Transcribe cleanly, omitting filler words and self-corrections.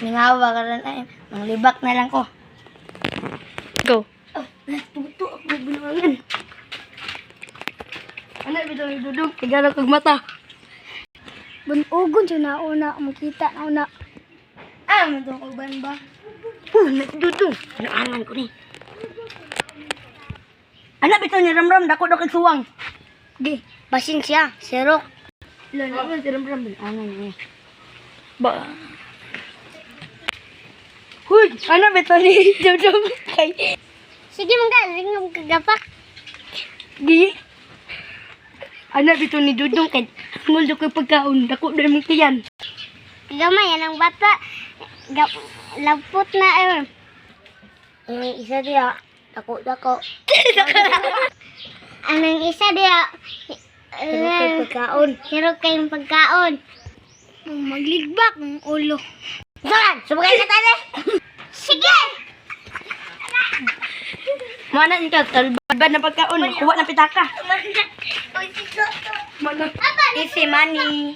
Ningawa ka rin ay. Manglibak na lang ko. Go. Oh, tuto ako binangan. Ano bitaw ni Dudong? Tigara kag mata. Bunugon siya na una. Makita na una. Ah, matong uban ba? Dudong. Ano ko ni? Anak bitaw ni Ramram, dako daw kag suwang. Di, basin siya. Serok. Lalo na si Ramram. Ano ni? Ba. Huy, anak bitaw ni Dudong. Kay Sige mga, ring kagapak. di. Anak bitaw ni Dudong kay nguldo kay pagkaon, dako daw mong tiyan. Gamay, yan ang bata. Lampot na eh. Anong isa diya? Dako. Anong isa diya? Hirog kay pagkaon. Hirog kayong pagkaon. Magligbak ng ulo. Saan? Subagay ka tali? Sige! Mana ni ka talbad na pagkaon, kuha na pitaka. Mana? Mana? Isi money.